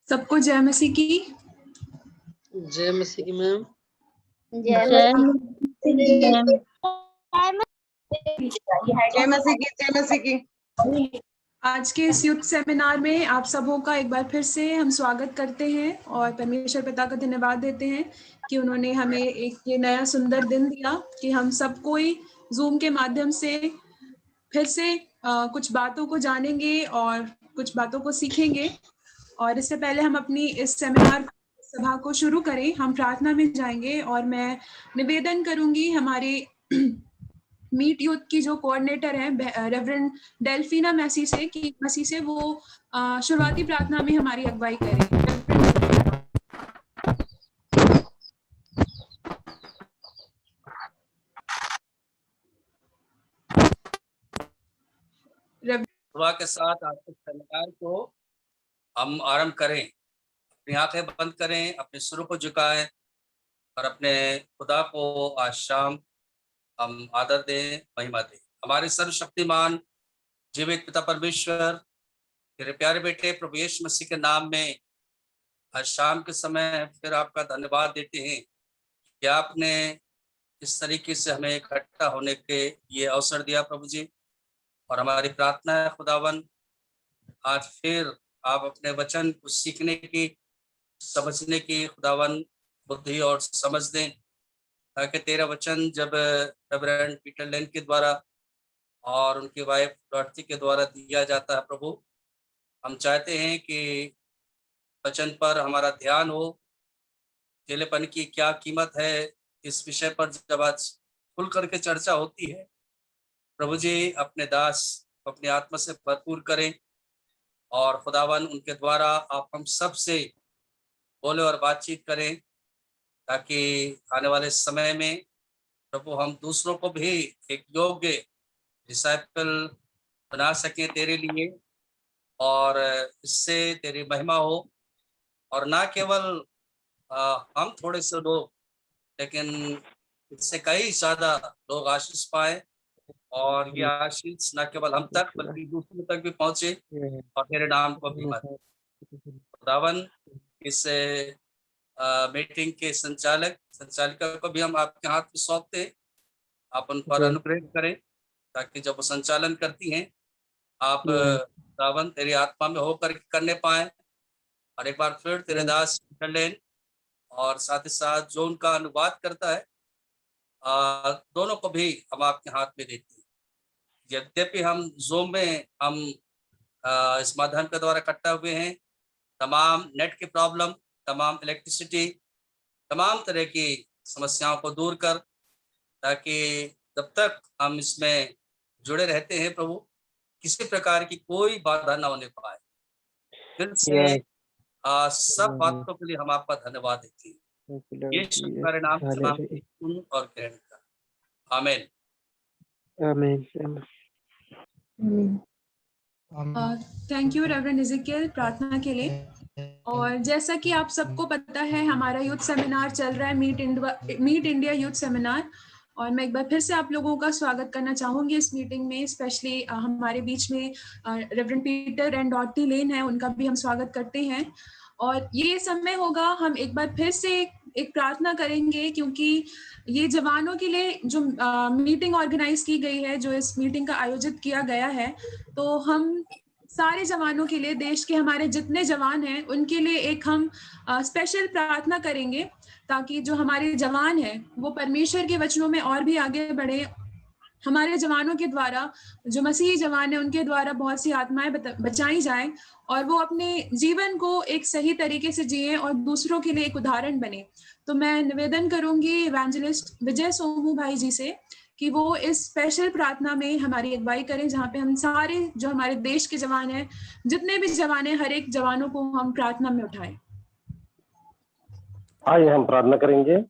सबको जय मसीह की। जय मसीह की मैम। जय जय मसीह की। जय मसीह की। आज के इस युद्ध सेमिनार में आप सबों का एक बार फिर से हम स्वागत करते हैं और परमेश्वर पिता का धन्यवाद देते हैं कि उन्होंने हमें एक ये नया सुंदर दिन दिया कि हम सब कोई जूम के माध्यम से फिर से कुछ बातों को जानेंगे और कुछ बातों को सीखेंगे। और इससे पहले हम अपनी इस सेमिनार सभा को शुरू करें, हम प्रार्थना में जाएंगे और मैं निवेदन करूंगी हमारे मीट यूथ की जो कोऑर्डिनेटर हैं रेवरेंड डेल्फिना मैसी से वो शुरुआती प्रार्थना में हमारी अगुवाई करें। दुआ के साथ आपके सेमिनार को हम आरंभ करें। अपनी आंखें बंद करें, अपने सिरों को झुकाएं और अपने खुदा को आज शाम हम आदर दें, महिमा दें। हमारे सर्वशक्तिमान जीवित पिता परमेश्वर, तेरे प्यारे बेटे प्रभु यीशु मसीह के नाम में आज शाम के समय फिर आपका धन्यवाद देते हैं कि आपने इस तरीके से हमें इकट्ठा होने के ये अवसर दिया प्रभु जी। और हमारी प्रार्थना है खुदावन, आज फिर आप अपने वचन को सीखने की, समझने की खुदावन बुद्धि और समझ दें, ताकि तेरा वचन जब रेवरेंड पीटर लेन के द्वारा और उनकी वाइफ डॉर्टी के द्वारा दिया जाता है प्रभु, हम चाहते हैं कि वचन पर हमारा ध्यान हो। अकेलेपन की क्या कीमत है, इस विषय पर जब आज खुल करके चर्चा होती है प्रभु जी, अपने दास को अपनी आत्मा से भरपूर करें और खुदावन उनके द्वारा आप हम सब से बोले और बातचीत करें, ताकि आने वाले समय में प्रभु हम दूसरों को भी एक योग्य डिसाइपल बना सकें तेरे लिए, और इससे तेरी महिमा हो। और ना केवल हम थोड़े से लोग, लेकिन इससे कई ज्यादा लोग आशीष पाए और ये आशीष न केवल हम तक बल्कि दूसरों तक भी पहुंचे और तेरे नाम को भी मत। खुदावन इस मीटिंग के संचालिका को भी हम आपके हाथ में सौंपते, आप उन पर अनुग्रह करें ताकि जब वो संचालन करती हैं आप खुदावन तेरी आत्मा में होकर करने पाए। और एक बार फिर तेरे दास लेन और साथ ही साथ जो उनका अनुवाद करता है, दोनों को भी हम आपके हाथ में देते हैं। यद्यपि हम जूम में हम इस माध्यम के द्वारा इकट्ठा हुए हैं, तमाम नेट की प्रॉब्लम, तमाम इलेक्ट्रिसिटी, तमाम तरह की समस्याओं को दूर कर, ताकि जब तक हम इसमें जुड़े रहते हैं प्रभु, किसी प्रकार की कोई बाधा ना होने पाए। फिर से सब बातों के लिए हम आपका धन्यवाद देते हैं। यीशु के नाम से नाम सुन और ग्रहण कर, आमीन। थैंक यू रेवरेंड इज़ेकियल प्रार्थना के लिए। और जैसा कि आप सबको पता है, हमारा यूथ सेमिनार चल रहा है, मीट इंडिया यूथ सेमिनार। और मैं एक बार फिर से आप लोगों का स्वागत करना चाहूंगी इस मीटिंग में। स्पेशली हमारे बीच में रेवरेंड पीटर एंड डॉर्टी लेन है, उनका भी हम स्वागत करते हैं। और ये समय होगा, हम एक बार फिर से एक प्रार्थना करेंगे, क्योंकि ये जवानों के लिए जो मीटिंग ऑर्गेनाइज की गई है, जो इस मीटिंग का आयोजित किया गया है, तो हम सारे जवानों के लिए, देश के हमारे जितने जवान हैं उनके लिए एक हम स्पेशल प्रार्थना करेंगे, ताकि जो हमारे जवान हैं वो परमेश्वर के वचनों में और भी आगे बढ़े। हमारे जवानों के द्वारा, जो मसीही जवान हैं उनके द्वारा बहुत सी आत्माएं बचाई जाएं और वो अपने जीवन को एक सही तरीके से जिए और दूसरों के लिए एक उदाहरण बने। तो मैं निवेदन करूंगी इवेंजलिस्ट विजय सोमू भाई जी से कि वो इस स्पेशल प्रार्थना में हमारी अगुवाई करें, जहाँ पे हम सारे जो हमारे देश के जवान हैं, जितने भी जवान हैं, हर एक जवानों को हम प्रार्थना में उठाएं। आइए हम प्रार्थना करेंगे।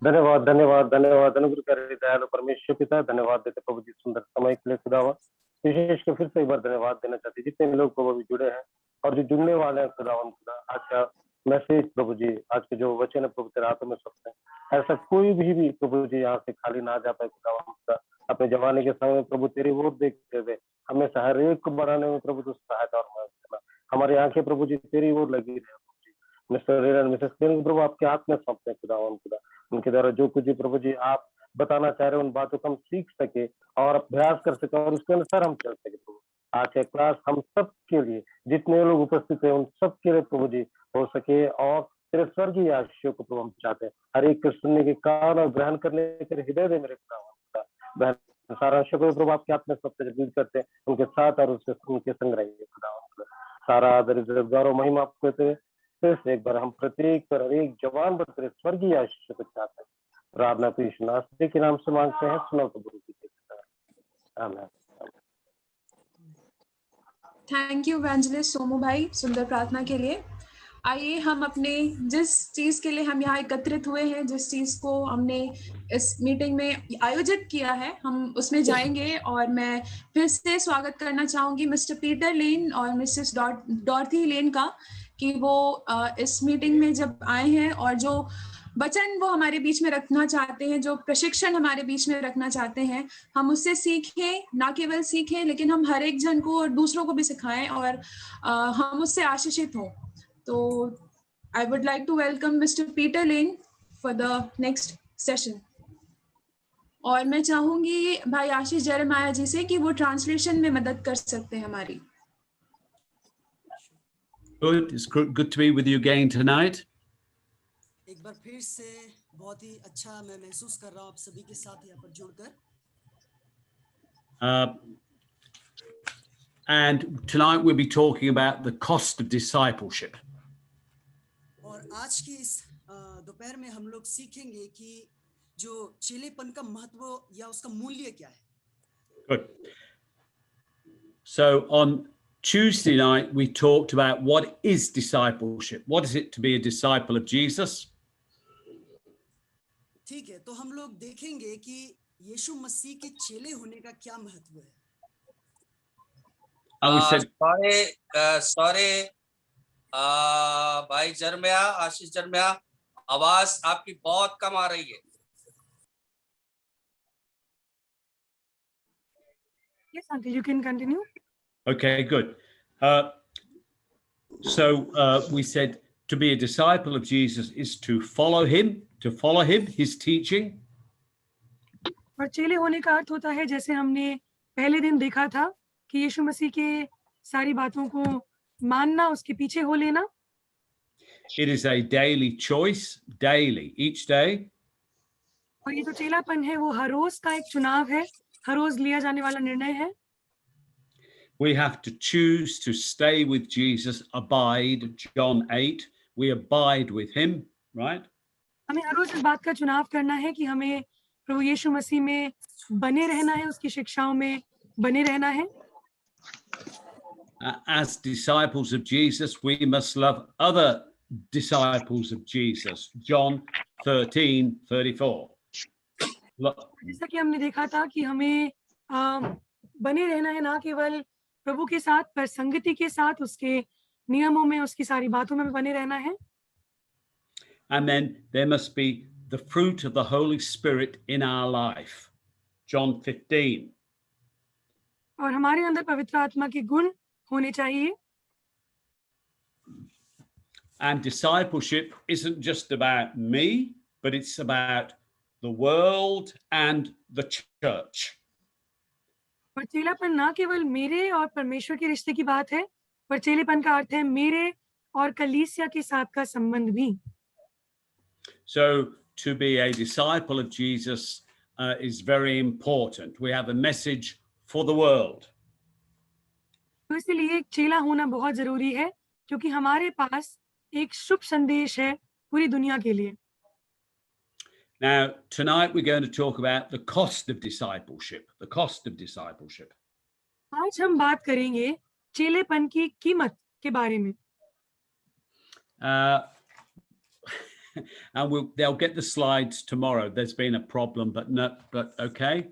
धन्यवाद धन्यवाद धन्यवाद अनुग्रहकारी दयालु परमेश्वर पिता, धन्यवाद देते प्रभु जी सुंदर समय के लिए खुदावा। विशेष कर फिर से एक बार धन्यवाद देना चाहते हैं जितने लोग प्रभु भी जुड़े हैं और जो जुड़ने वाले हैं खुदावा। खुदा आज का मैसेज प्रभु जी, आज के जो वचन है प्रभु तेरे हाथों में सौंपते हैं, ऐसा कोई भी प्रभु जी यहाँ से खाली ना जा पाए खुदावा। अपने जमाने के समय में प्रभु तेरी ओर देखते हुए हमेशा हर एक को बढ़ाने में प्रभु तो सहायता और मदद करना। हमारी आंखें प्रभु जी तेरी ओर लगी रहे प्रभु जी। मिस्टर रेरन मिसेस केन प्रभु आपके हाथ में सौंपते हैं खुदावन खुदा, उनके द्वारा जो कुछ भी प्रभु जी आप बताना चाह रहे हैं उन बातों को हम सीख सके और अभ्यास कर सके और उसके अनुसार हम चल सके प्रभु। आज का क्लास हम सब के लिए, जितने लोग उपस्थित हैं उन सब के लिए प्रभु जी हो सके और तेरे स्वर्गीय आशीषों को प्रभु हम चाहते हैं। हर एक को सुनने के कान और ग्रहण करने के हृदय दे मेरे खुदा। बहन सारा शुक्र प्रभु आपके हाथ में सबसे जल्दी करते हैं, उनके साथ और उसके उनके संग रहिए खुदा। सारा आदर इज्जत गौरव महिमा आपको देते हैं। फिर से एक बार हम प्रत्येक पर एक जवान पर तेरे स्वर्गीय आशीषों को चाहते हैं। प्रार्थना तो यीशु नासरी के नाम से मांगते हैं, सुनो तो गुरु की आमीन। थैंक यू इवेंजलिस्ट सोमू भाई सुंदर प्रार्थना के लिए। आइए हम अपने जिस चीज़ के लिए हम यहाँ एकत्रित हुए हैं, जिस चीज़ को हमने इस मीटिंग में आयोजित किया है, हम उसमें जाएंगे। और मैं फिर से स्वागत करना चाहूँगी मिस्टर पीटर लेन और मिसेस डॉर्थी लेन का, कि वो इस मीटिंग में जब आए हैं और जो वचन वो हमारे बीच में रखना चाहते हैं, जो प्रशिक्षण हमारे बीच में रखना चाहते हैं, हम उससे सीखें, ना केवल सीखें लेकिन हम हर एक जन को और दूसरों को भी सिखाएं और हम उससे आशीषित हों। तो I would like to welcome mister Peter Lane for the next session. और मैं चाहूंगी भाई आशीष जेरेमाया जी से कि वो ट्रांसलेशन में मदद कर सकते हैं हमारी। Good. It's good to be with you again tonight. एक बार फिर से बहुत ही अच्छा मैं महसूस कर रहा हूँ आप सभी के साथ यहाँ पर जुड़कर। And tonight we'll be talking about the cost of discipleship. और आज की इस दोपहर में हम लोग सीखेंगे कि जो चेलेपन का महत्व या उसका मूल्य क्या है। Good. So on Tuesday night we talked about what is discipleship. What is it to be a disciple of Jesus? ठीक है, तो हम लोग देखेंगे कि यीशु मसीह के चेले होने का क्या महत्व है। And we said, सॉरी भाई जरमिया, आशीष जरमिया, आवाज आपकी बहुत कम आ रही है। Yes, uncle, you can continue. okay, good. So we said to be a disciple of Jesus is to follow him, his teaching. और चेले होने का अर्थ होता है, जैसे हमने पहले दिन देखा था, कि यीशु मसीह के सारी बातों को मानना, उसके पीछे हो लेना। It is a daily choice, daily, each day. और ये जो चेलापन है वो हर रोज का एक चुनाव है, हर रोज लिया जाने वाला निर्णय है। We have to choose to stay with Jesus, abide, John 8. We abide with him, right? हमें हर रोज इस बात का चुनाव करना है कि हमें प्रभु यीशु मसीह में बने रहना है, उसकी शिक्षाओं में बने रहना है। As disciples of Jesus, we must love other disciples of Jesus. John 13:34. जैसा कि हमने देखा था कि हमें बने रहना है, ना केवल प्रभु के साथ पर संगति के साथ, उसके नियमों में, उसकी सारी बातों में बने रहना है। And then there must be the fruit of the Holy Spirit in our life. John 15. और हमारे अंदर पवित्र आत्मा के गुण होने चाहिए। And discipleship isn't just about me, but it's about the world and the church. और चेलापन ना केवल मेरे और परमेश्वर के रिश्ते की बात है, पर चेलेपन का अर्थ है मेरे और कलीसिया के साथ का संबंध भी। So to be a disciple of Jesus is very important. We have a message for the world. तो इसलिए चेला होना बहुत जरूरी है, क्योंकि हमारे पास एक शुभ संदेश है पूरी दुनिया के लिए। Now, tonight we're going to talk about the cost of discipleship. The cost of discipleship. आज हम बात करेंगे चेलेपन की कीमत के बारे में। And they'll get the slides tomorrow. There's been a problem, but okay.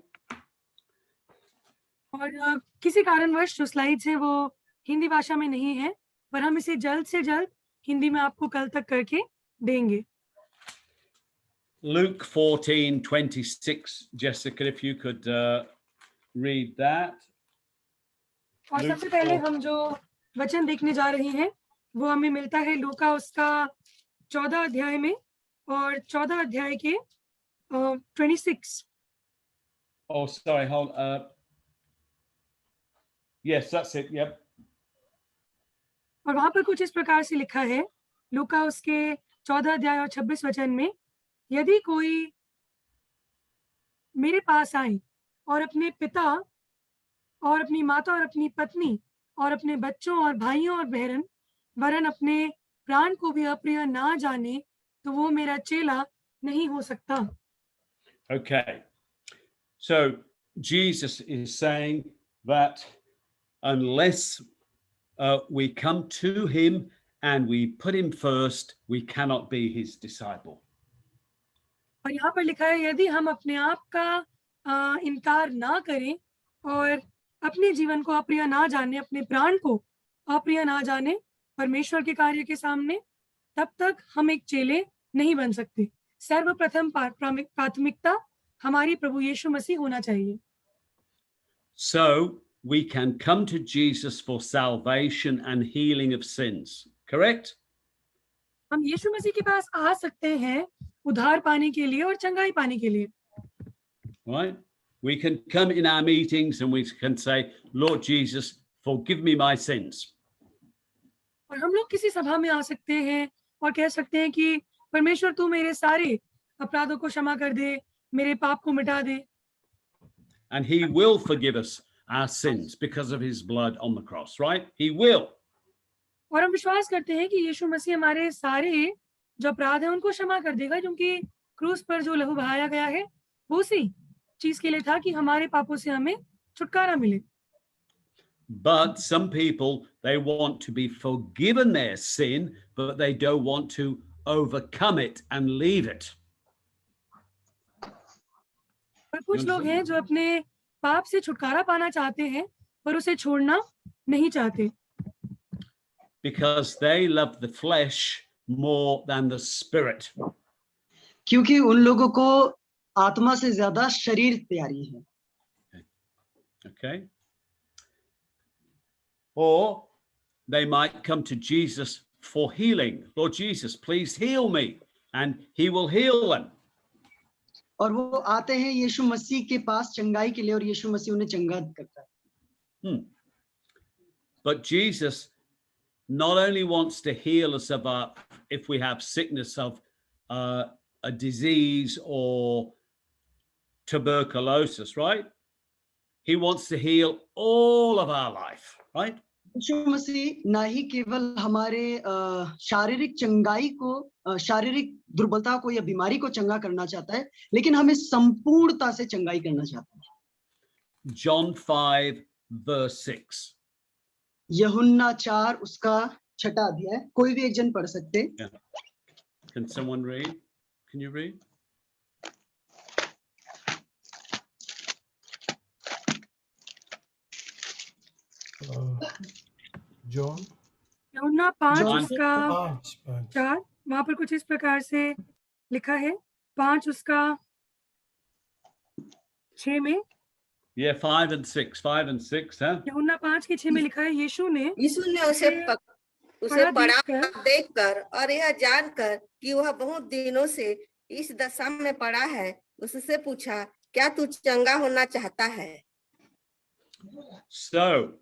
और किसी कारणवश जो स्लाइड्स हैं वो हिंदी भाषा में नहीं है, पर हम इसे जल्द से जल्द हिंदी में आपको कल तक करके देंगे। Luke 14:26, Jessica, if you could read that. और सबसे पहले हम जो वचन देखने जा रहे हैं वो हमें मिलता है लूका उसका 14 अध्याय में और 14 अध्याय के 26। Oh, sorry, hold. Yes, that's it. Yep. और वहां पर कुछ इस प्रकार से लिखा है लूका उसके 14 अध्याय और 26 वचन में, यदि कोई मेरे पास आए और अपने पिता और अपनी माता और अपनी पत्नी और अपने बच्चों और भाइयों और बहन वरन अपने प्राण को भी अप्रिय ना जाने तो वो मेरा चेला नहीं हो सकता। Okay. So Jesus is saying that unless we come to him and we put him first, we cannot be his disciple. और यहाँ पर लिखा है यदि हम अपने आप का इनकार ना करें और अपने जीवन को अप्रिय ना जाने, अपने प्राण को अप्रिय ना जाने परमेश्वर के कार्य के सामने, तब तक हम एक चेले नहीं बन सकते। सर्वप्रथम प्राथमिकता हमारी प्रभु यीशु मसीह होना चाहिए। So we can come to Jesus for salvation and healing of sins, correct? हम यीशु मसीह के पास आ सकते हैं उद्धार पाने के लिए और चंगाई पाने के लिए। Right? We can come in our meetings and we can say, Lord Jesus, forgive me my sins. और हम लोग किसी सभा में आ सकते हैं और कह सकते हैं कि परमेश्वर तू मेरे सारे अपराधों को क्षमा कर दे, मेरे पाप को मिटा दे। And he will forgive us our sins because of his blood on the cross, right? He will. और हम विश्वास करते हैं कि यीशु मसीह हमारे सारे जो अपराध हैं उनको क्षमा कर देगा, क्योंकि क्रूस पर जो लहू बहाया गया है वो उसी चीज के लिए था कि हमारे पापों से हमें छुटकारा मिले। But some people, they want to be forgiven their sin, but they don't want to overcome it and leave it. पर कुछ लोग हैं जो अपने पाप से छुटकारा पाना चाहते हैं पर उसे छोड़ना नहीं चाहते, Because they love the flesh more than the spirit. क्योंकि उन लोगों को आत्मा से ज्यादा शरीर प्यारी है। Okay? Or they might come to Jesus for healing. Lord Jesus, please heal me. And he will heal them. और वो आते हैं यीशु मसीह के पास चंगाई के लिए और यीशु मसीह उन्हें चंगा करता है। But Jesus not only wants to heal us of our, if we have sickness of a disease or tuberculosis, right? He wants to heal all of our life, right? यीशु मसीह ना ही केवल हमारे शारीरिक चंगाई को, शारीरिक दुर्बलता को या बीमारी को चंगा करना चाहता है, लेकिन हमें संपूर्णता से चंगाई करना चाहता है। John 5 verse 6. यूहन्ना 4 उसका 6 अध्याय, कोई भी एक जन पढ़ सकते। Yeah. Can someone read? Can you read? John यूहन्ना 5 जॉन उसका 4, वहां पर कुछ इस प्रकार से लिखा है, 5 उसका 6 में। Yeah, 5 and 6. 5 and 6, huh? यूहन्ना 5 के 6 में लिखा है, यीशु ने उसे पड़ा देखकर और यह जानकर कि वह बहुत दिनों से इस दशा में पड़ा है, उससे पूछा, क्या तू चंगा होना चाहता है? So,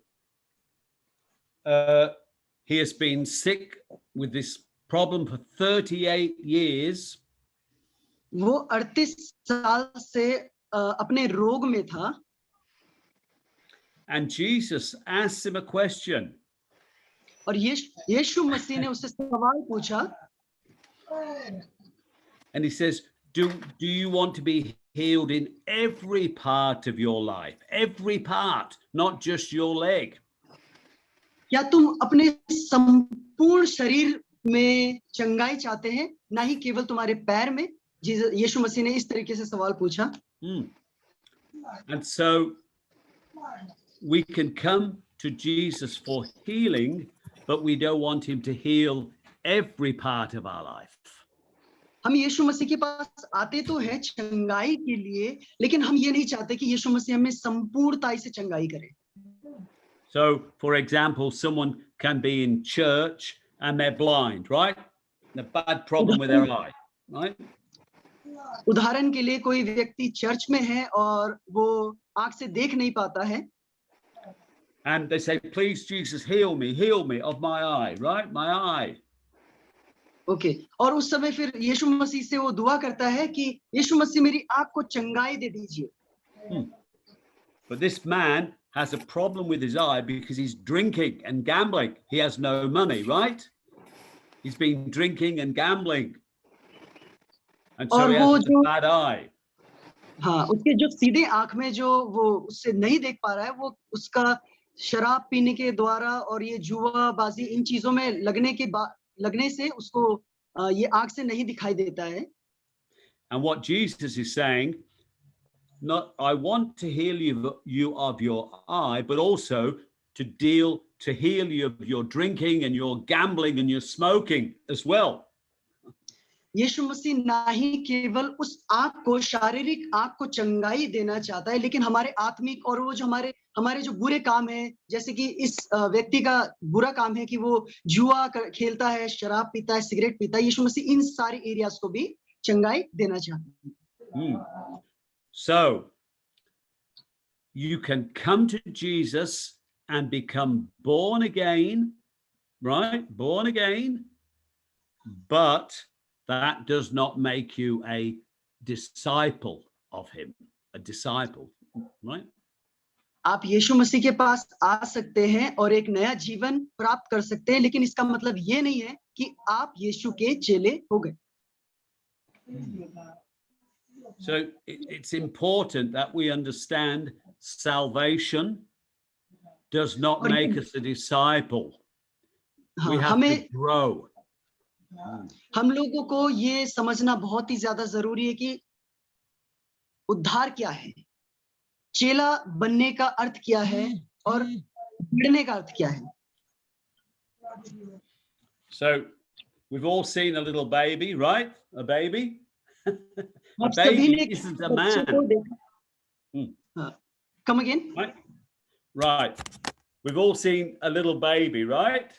he has been sick with this problem for 38 years. वो 38 साल से अपने रोग में था। And Jesus asked him a question. और यीशु मसीह ने उससे सवाल पूछा। And he says, do you want to be healed in every part of your life? Every part, not just your leg. क्या तुम अपने संपूर्ण शरीर में चंगाई चाहते हैं, ना ही केवल तुम्हारे पैर में? यीशु मसीह ने इस तरीके से सवाल पूछा। And so we can come to Jesus for healing, but we don't want him to heal every part of our life. हम यीशु मसीह के पास आते तो हैं चंगाई के लिए, लेकिन हम ये नहीं चाहते कि यीशु मसीह हमें संपूर्णता से चंगाई करे। So, for example, someone can be in church and they're blind, right? A bad problem with their eye, right? उदाहरण के लिए कोई व्यक्ति चर्च में है और वो आंख से देख नहीं पाता है And they say, please, Jesus, heal me of my eye, right? My eye. Okay और उस समय फिर यीशु मसीह से वो दुआ करता है कि यीशु मसीह मेरी आंख को चंगाई दे दीजिए But this man has a problem with his eye because he's drinking and gambling. He has no money, right? He's been drinking and gambling. And so he has a bad eye. हाँ उसके जो सीधे आंख में जो वो उससे नहीं देख पा रहा है वो उसका शराब पीने के द्वारा और ये जुआबाजी इन चीजों में लगने से उसको ये आंख से नहीं दिखाई देता है And what Jesus is saying, not I want to heal you of your eye, but also to heal you of your drinking and your gambling and your smoking as well. यीशु मसीह ना ही केवल उस आंख को शारीरिक आंख को चंगाई देना चाहता है लेकिन हमारे आत्मिक और वो जो हमारे जो बुरे काम है जैसे कि इस व्यक्ति का बुरा काम है कि वो जुआ खेलता है शराब पीता है सिगरेट पीता है यीशु मसीह इन सारी एरियाज को भी चंगाई देना चाहता है So you can come to Jesus and become born again, right? Born again, but that does not make you a disciple of him, a disciple, right? आप यीशु मसीह के पास आ सकते हैं और एक नया जीवन प्राप्त कर सकते हैं लेकिन इसका मतलब ये नहीं है कि आप यीशु के चेले हो गए So it's important that we understand salvation does not make us a disciple. We have to grow. हम लोगों को ये समझना बहुत ही ज्यादा जरूरी है कि उद्धार क्या है चेला बनने का अर्थ क्या है और बढ़ने का अर्थ क्या है So we've all seen a little baby, right? A baby. A आप सभी ने baby isn't a man. Come again. Right. We've all seen a little baby, right?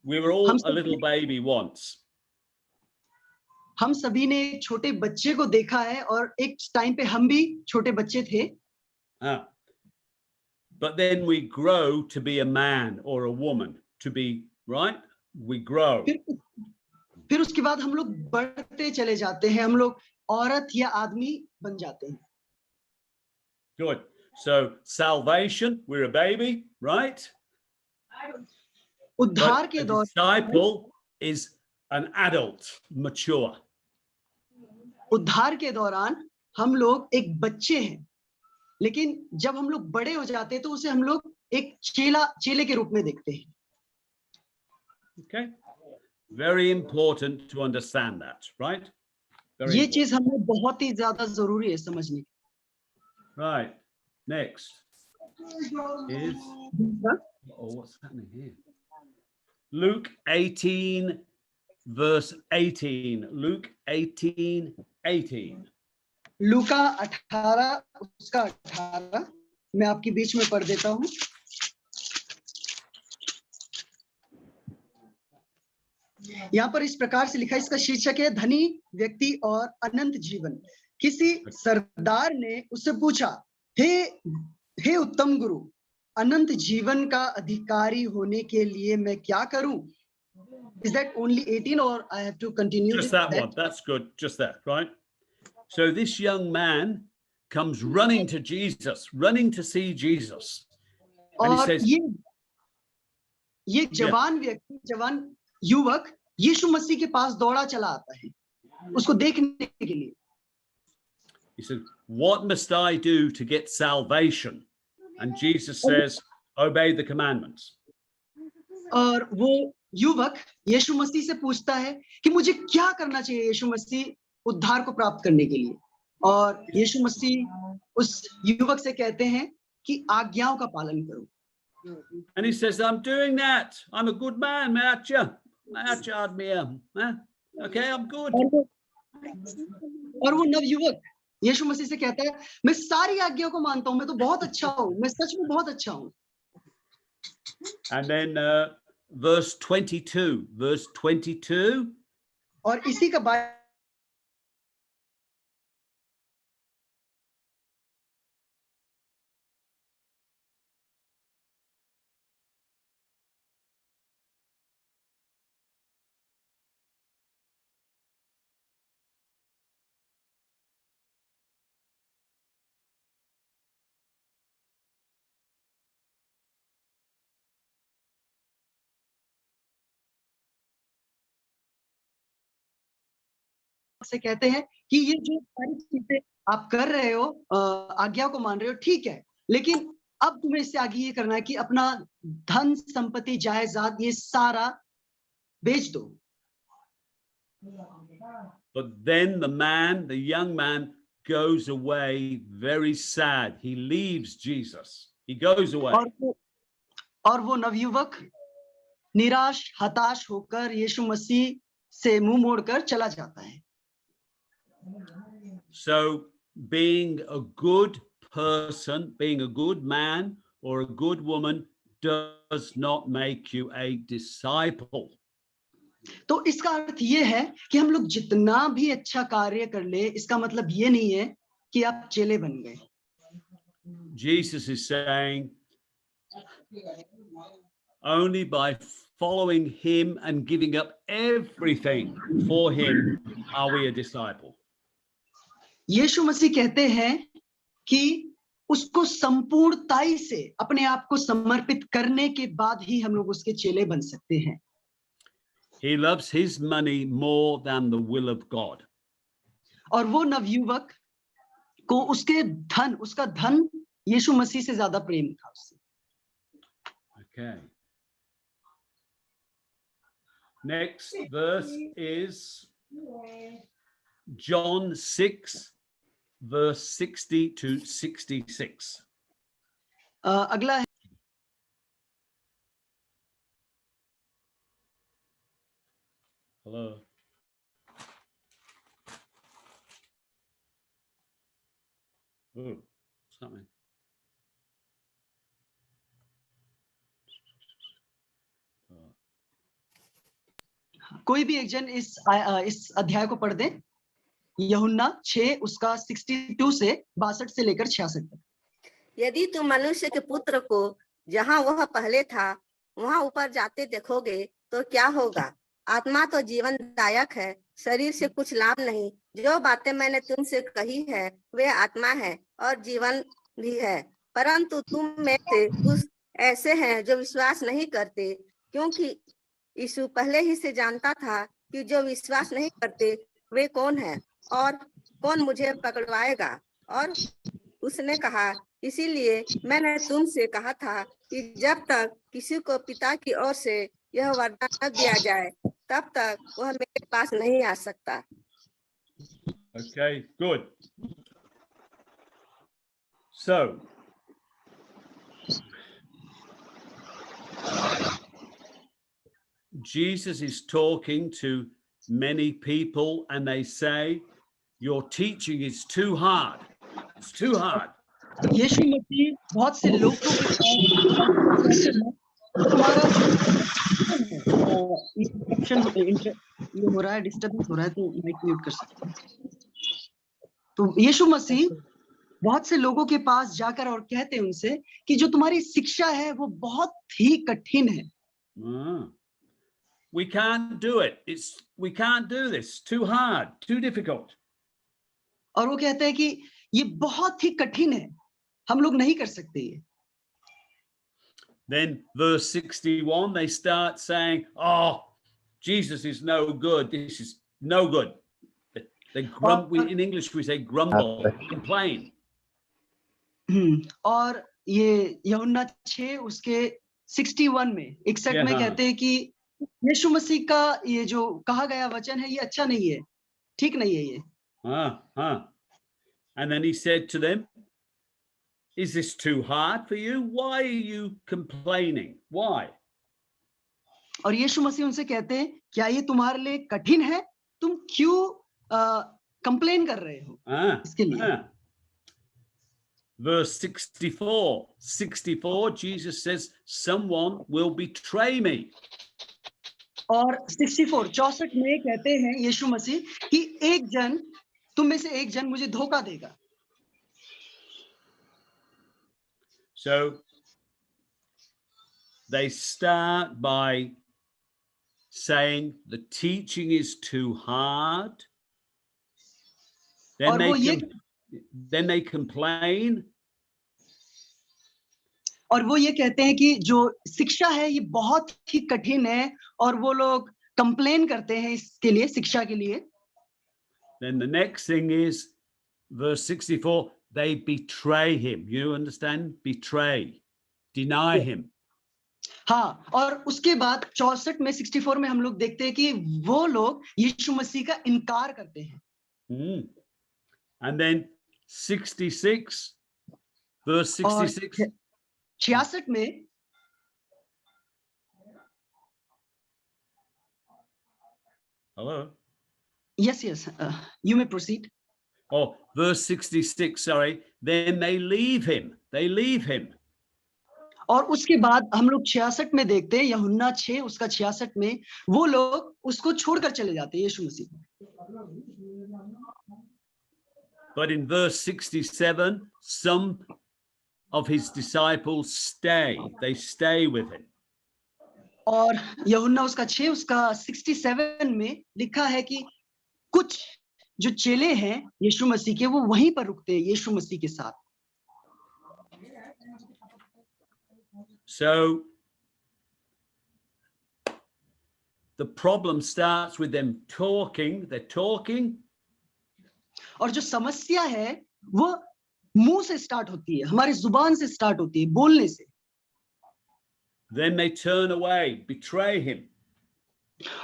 We were all a little baby once. हम सभी ने एक छोटे बच्चे को देखा है और एक टाइम पे हम भी छोटे बच्चे थे But then we grow to be a man or a woman, to be, right? We grow. फिर उसके बाद हम लोग बढ़ते चले जाते हैं हम लोग औरत या आदमी बन जाते हैं Good. So salvation, we're a baby, right? उद्धार के A दौरान disciple is an adult, mature. उद्धार के दौरान हम लोग एक बच्चे हैं लेकिन जब हम लोग बड़े हो जाते हैं तो उसे हम लोग एक चेले के रूप में देखते हैं Okay. Very important to understand that, right? Very ये चीज हमें बहुत ही ज्यादा जरूरी है समझने की Right. Next is what's happening here? Luke 18, verse 18. Luke 18:18. लूका 18 उसका 18 मैं आपके बीच में पढ़ देता हूँ यहाँ पर इस प्रकार से लिखा इसका शीर्षक है धनी व्यक्ति और अनंत जीवन किसी सरदार ने उससे पूछा हे उत्तम गुरु अनंत जीवन का अधिकारी होने के लिए मैं क्या करूं Is that only 18 or I have to continue? Just that one. That's good. Just that, right? So this young man comes running to Jesus, running to see Jesus. And he says, ये जवान व्यक्ति जवान युवक यीशु मसीह के पास दौड़ा चला आता है उसको देखने के लिए he said, what must I do to get salvation? And Jesus says, obey the commandments. और वो युवक यीशु मसीह से पूछता है कि मुझे क्या करना चाहिए यीशु मसीह उद्धार को प्राप्त करने के लिए और यीशु मसीह उस युवक से कहते हैं कि आज्ञाओं का पालन करो And he says, I'm doing that. I'm a good man. मैं अच्छा आदमी है. Okay, I'm good. और वो नवयुवक यीशु मसीह से कहता है मैं सारी आज्ञाओं को मानता हूँ मैं तो बहुत अच्छा हूँ मैं सच में बहुत अच्छा हूँ And then verse 22. Verse 22. और इसी का बाद से कहते हैं कि ये जो सारी चीजें आप कर रहे हो, आज्ञा को मान रहे हो, ठीक है, लेकिन अब तुम्हें इससे आगे ये करना है कि अपना धन संपत्ति जायदाद ये सारा बेच दो. But then the young man goes away very sad. He leaves Jesus. He goes away. और वो नवयुवक निराश हताश होकर यीशु मसीह से मुंह मोड़कर चला जाता है. So being a good person, being a good man or a good woman does not make you a disciple. तो इसका अर्थ ये है कि हम लोग जितना भी अच्छा कार्य कर ले, इसका मतलब ये नहीं है कि आप चेले बन गए. Jesus is saying only by following him and giving up everything for him are we a disciple. यीशु मसीह कहते हैं कि उसको संपूर्णताई से अपने आप को समर्पित करने के बाद ही हम लोग उसके चेले बन सकते हैं. He loves his money more than the will of God. और वो नवयुवक को उसका धन यीशु मसीह से ज्यादा प्रेम था उससे. Okay. Next verse is John 6, verse 60 to 66. अगला है Hello. Oh, something. कोई भी एक जन इस अध्याय को पढ़ दे. यूहन्ना 6 उसका 62 से 62 से लेकर 66 तक. यदि तुम मनुष्य के पुत्र को जहाँ वह पहले था वहाँ ऊपर जाते देखोगे तो क्या होगा? आत्मा तो जीवनदायक है, शरीर से कुछ लाभ नहीं. जो बातें मैंने तुमसे कही है वे आत्मा है और जीवन भी है, परंतु तुम में से कुछ ऐसे हैं जो विश्वास नहीं करते. क्योंकि यीशु पहले ही से जानता था कि जो विश्वास नहीं करते वे कौन है और कौन मुझे पकड़वाएगा. और उसने कहा, इसीलिए मैंने तुमसे कहा था कि जब तक किसी को पिता की ओर से यह वरदान न दिया जाए तब तक वह मेरे पास नहीं आ सकता. Okay, good. So, Jesus is talking to many people and they say, your teaching is too hard. It's too hard. यीशु मसीह बहुत से लोगों के तुम्हारा ये हो रहा है, डिस्टर्बेंस हो रहा है, तो माइक म्यूट कर सकते हैं. तो यीशु मसीह बहुत से लोगों के पास जाकर और कहते हैं उनसे कि जो तुम्हारी शिक्षा है वो बहुत ही कठिन है. We can't do it. We can't do this. Too hard, too difficult. और वो कहते हैं कि ये बहुत ही कठिन है, हम लोग नहीं कर सकते ये. Then verse 61, they start saying, oh, Jesus is no good. This is no good. In English we say grumble, complain. और ये यूहन्ना 6 उसके 61 में 61 में कहते हैं कि यीशु मसीह का ये जो कहा गया वचन है ये अच्छा नहीं है, ठीक नहीं है ये. And then he said to them, is this too hard for you? Why are you complaining? Why? और यीशु मसीह उनसे कहते हैं, क्या ये तुम्हारे लिए कठिन है? तुम क्यों कंप्लेन कर रहे हो इसके लिए? verse 64. 64, Jesus says, someone will betray me. और 64 में कहते हैं यीशु मसीह कि एक जन, तुम में से एक जन मुझे धोखा देगा. So they start by saying the teaching is too hard. Then they complain. और वो ये कहते हैं कि जो शिक्षा है ये बहुत ही कठिन है और वो लोग कंप्लेन करते हैं इसके लिए, शिक्षा के लिए. Then the next thing is verse 64, they betray him. You understand? Betray, deny him. हाँ, और उसके बाद 64 में 64 में हम लोग देखते हैं कि वो लोग यीशु मसीह का इनकार करते हैं. And then 66, verse 66. 66 में Hello? yes, you may proceed. Oh, verse 66, sorry. Then they leave him. They leave him. और उसके बाद हम लोग 66 में देखते हैं, यूहन्ना 6 उसका 66 में वो लोग उसको छोड़कर चले जाते हैं यीशु मसीह. But in verse 67, some of his disciples stay. They stay with him. और यूहन्ना उसका 6 उसका 67 में लिखा है कि कुछ जो चेले हैं यीशु मसीह के वो वहीं पर रुकते हैं यीशु मसीह के साथ. So the problem starts with them talking. They're talking. और जो समस्या है वो मुंह से स्टार्ट होती है, हमारी जुबान से स्टार्ट होती है, बोलने से. Then they turn away, betray him.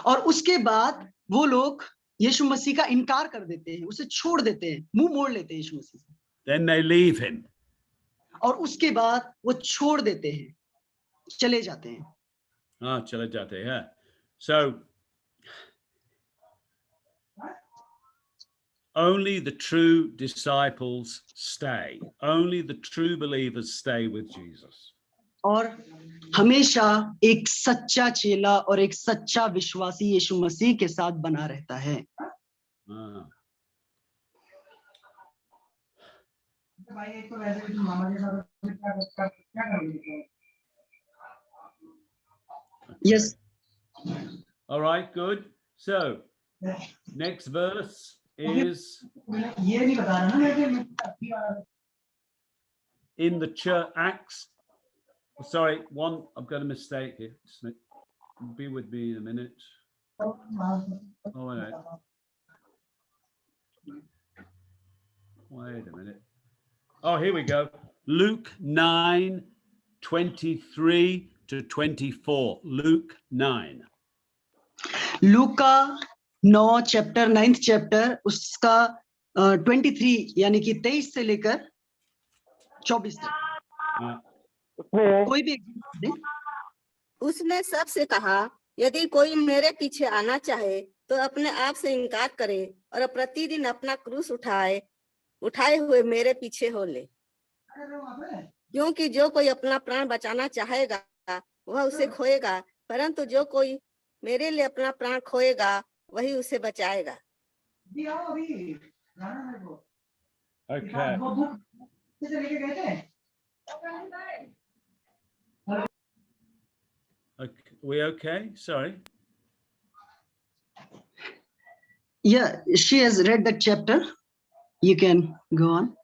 और उसके बाद वो लोग यीशु मसीह का इनकार कर देते हैं, उसे छोड़ देते हैं, मुंह मोड़ लेते हैं यीशु मसीह से. Then they leave him. और उसके बाद वो छोड़ देते हैं, चले जाते हैं. चले जाते हैं. So only the true disciples stay. Only the true believers stay with Jesus. और हमेशा एक सच्चा चेला और एक सच्चा विश्वासी यीशु मसीह के साथ बना रहता है. Yes. All right, good. So next verse is in the church Acts. Sorry, I've got a mistake here. Be with me in a minute. Oh, wait a minute. Oh, here we go. Luke 9, 23 to 24. Luke 9. Luka 9 chapter 9th chapter उसका 23 यानी कि 23 से लेकर 24 तक. कोई भी. उसने सबसे कहा, यदि कोई मेरे पीछे आना चाहे तो अपने आप से इनकार करे और प्रतिदिन अपना क्रूस उठाए हुए मेरे पीछे हो ले. क्योंकि जो कोई अपना प्राण बचाना चाहेगा वह उसे खोएगा, परंतु जो कोई मेरे लिए अपना प्राण खोएगा वही उसे बचाएगा. Okay. We okay? Sorry. Yeah, she has read that chapter. You can go on.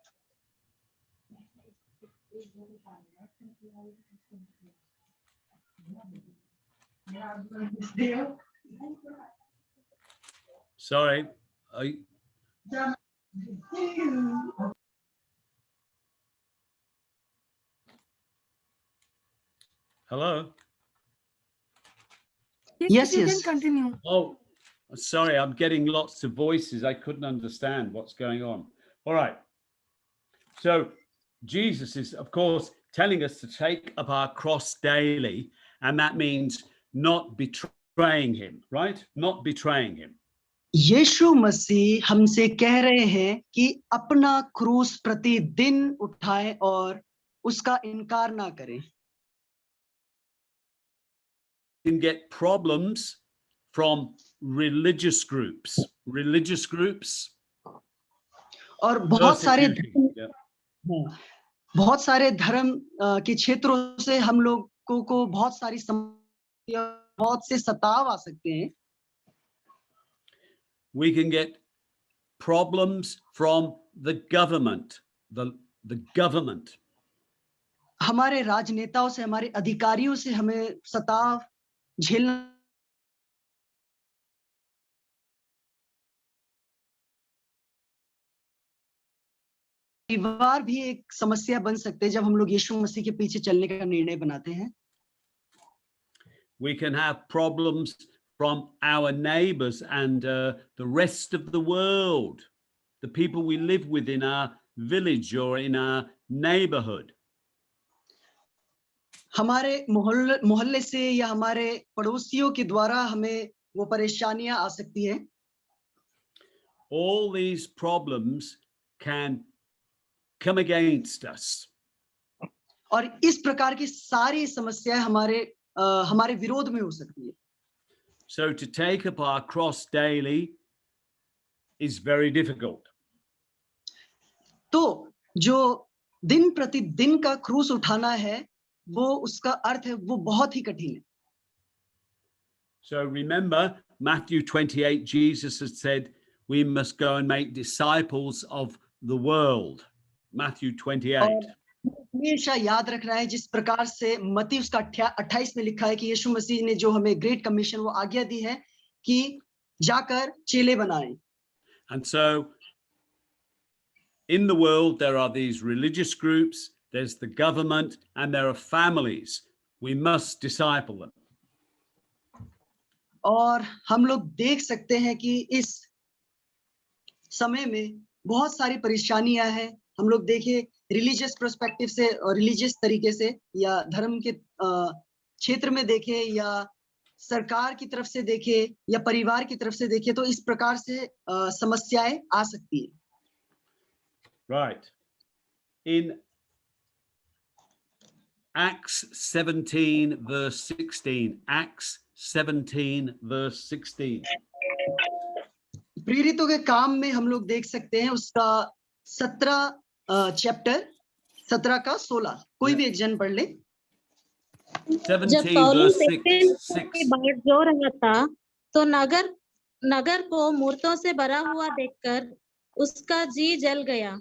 Sorry. Hello? Yes, you yes. can continue. Oh, sorry, I'm getting lots of voices. I couldn't understand what's going on. All right. So Jesus is, of course, telling us to take up our cross daily, and that means not betraying him, right? Not betraying him. यीशु मसीह हमसे कह रहे हैं कि अपना क्रूस प्रतिदिन उठाएं और उसका इनकार ना करें। Can get problems from religious groups. और बहुत सारे persecuting. Yeah. बहुत सारे धर्म के क्षेत्रों से हम लोगों को बहुत सारी समस्या, बहुत से सताव आ सकते हैं। We can get problems from the government, the government. हमारे राजनेताओं से, हमारे अधिकारियों से हमें सताव झेलना। परिवार भी एक समस्या बन सकते हैं जब हम लोग यीशु मसीह के पीछे चलने का निर्णय बनाते हैं। We can have problems from our neighbors and the rest of the world, the people we live with in our village or in our neighborhood. हमारे मोहल्ले से या हमारे पड़ोसियों के द्वारा हमें वो परेशानियां आ सकती हैं। All these problems can come against us. और इस प्रकार की सारी समस्याएं हमारे विरोध में हो सकती है। So to take up our cross daily is very difficult. तो जो दिन प्रतिदिन का क्रूस उठाना है, वो उसका अर्थ है वो बहुत ही कठिन है। So remember Matthew 28, Jesus had said, we must go and make disciples of the world. Matthew 28. हमेशा याद रखना है जिस प्रकार से मत्ती उसका 28 में लिखा है कि यीशु मसीह ने जो हमें ग्रेट कमीशन वो आज्ञा दी है कि जाकर चेले बनाएं। And so in the world there are these religious groups, there's the government, and there are families. We must disciple them. और हम लोग देख सकते हैं कि इस समय में बहुत सारी परेशानियां हैं। हम लोग देखें रिलीजियस पर्सपेक्टिव से और रिलीजियस तरीके से या धर्म के क्षेत्र में देखें या सरकार की तरफ से देखें या परिवार की तरफ से देखें, तो इस प्रकार से समस्याएं आ सकती है। Right. In Acts 17 verse 16, Acts 17 verse 16. प्रेरितों के काम में हम लोग देख सकते हैं उसका 17 चैप्टर 17 का 16, कोई भी एक जन पढ़ ले। 17 verse 6. बाढ़ जो रहा था तो नगर को मूर्तों से भरा हुआ देखकर उसका जी जल गया।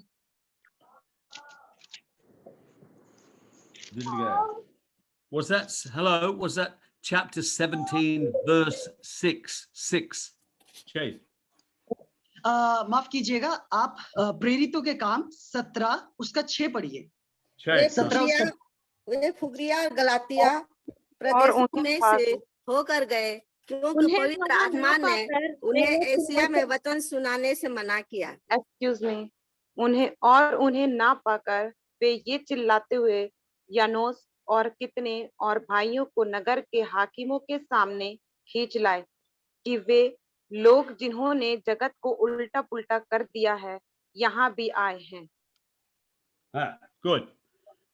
Was that chapter 17 verse 6? Chase. माफ कीजिएगा, आप प्रेरितों के काम 17 उसका 6 पढ़िए। वे फुगरिया और गलातिया प्रदेशों में से होकर गए क्योंकि पवित्र आत्मा ने उन्हें एशिया में वचन सुनाने से मना किया। एक्सक्यूज मी, उन्हें ना पाकर वे ये चिल्लाते हुए यानोस और कितने और भाइयों को नगर के हाकिमों के सामने खींच लाए कि वे लोग जिन्होंने जगत को उल्टा पुल्टा कर दिया है यहाँ भी आए हैं। Good.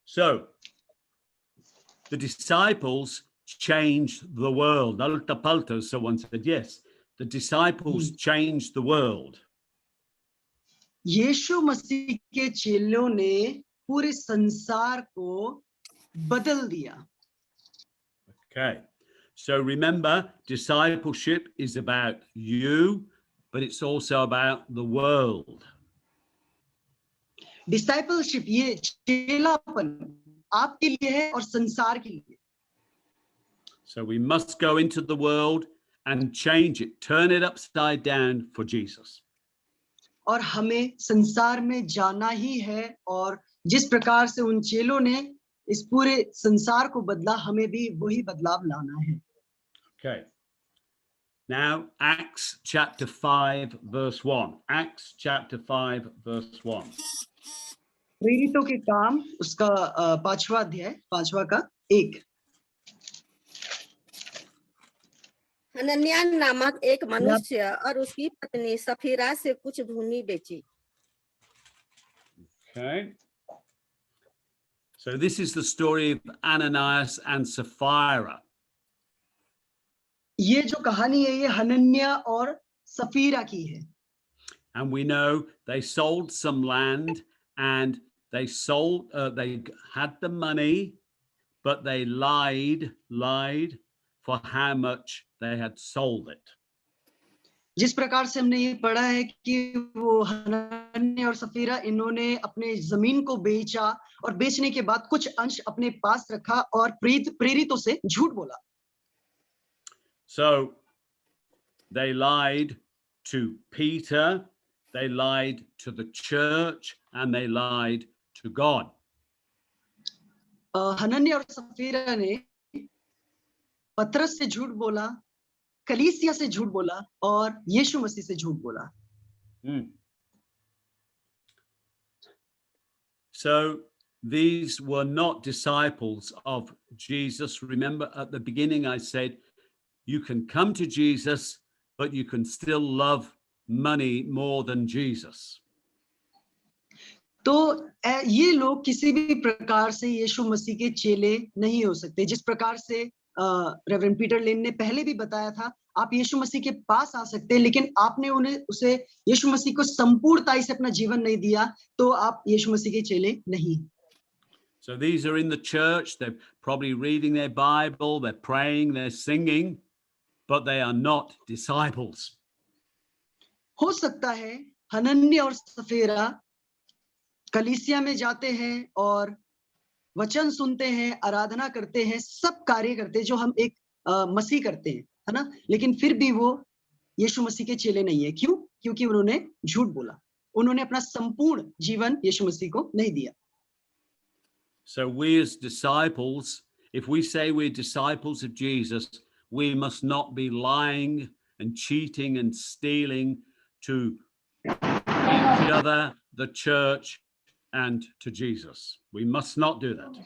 So the disciples changed the world. Alta palta, someone said, yes, the disciples changed the world. यीशु मसीह के चेलों ने पूरे संसार को बदल दिया। Okay. So remember, discipleship is about you, but it's also about the world. Discipleship ये चेलापन आपके लिए है और संसार के लिए। So we must go into the world and change it, turn it upside down for Jesus. और हमें संसार में जाना ही है और जिस प्रकार से उन चेलों ने इस पूरे संसार को बदला, हमें भी वही बदलाव लाना है। Okay. Now, Acts chapter 5 verse 1. Acts chapter 5 verse 1. प्रेरितों के काम उसका 5वां अध्याय 5वां का 1। हनन्याह नामक एक मनुष्य और उसकी पत्नी सफीरा से कुछ भूमि बेची। Okay. So this is the story of Ananias and Sapphira. ये जो कहानी है ये हनन्याह और सफीरा की है। And we know they sold some land and they had the money, but they lied for how much they had sold it. जिस प्रकार से हमने ये पढ़ा है कि वो हनन्याह और सफीरा इन्होंने अपने जमीन को बेचा और बेचने के बाद कुछ अंश अपने पास रखा और प्रेरितों से झूठ बोला। So they lied to Peter, they lied to the church, and they lied to God. हनन्याह और सफीरा ने पतरस से झूठ बोला, कलीसिया से झूठ बोला और यीशु मसीह से झूठ बोला। So these were not disciples of Jesus. Remember at the beginning I said you can come to Jesus, but you can still love money more than Jesus. तो ये लोग किसी भी प्रकार से यीशु मसीह के चेले नहीं हो सकते। जिस प्रकार से रेवरेंड पीटर लेन ने पहले भी बताया था, आप यीशु मसीह के पास आ सकते हैं, लेकिन आपने उसे यीशु मसीह को संपूर्णता से अपना जीवन नहीं दिया, तो आप यीशु मसीह के चेले नहीं। So these are in the church, they're probably reading their Bible, they're praying, they're singing, but they are not disciples. हो सकता है हनन्याह और सफीरा कलीसिया में जाते हैं और वचन सुनते हैं, आराधना करते हैं, सब कार्य करते हैं जो हम एक मसीह करते हैं, है ना, लेकिन फिर भी वो यीशु मसीह के चेले नहीं है। क्यों? क्योंकि उन्होंने झूठ बोला, उन्होंने अपना संपूर्ण जीवन यीशु मसीह को नहीं दिया। So we as disciples, if we say we're disciples of Jesus, we must not be lying and cheating and stealing to each other, the church, and to Jesus. We must not do that.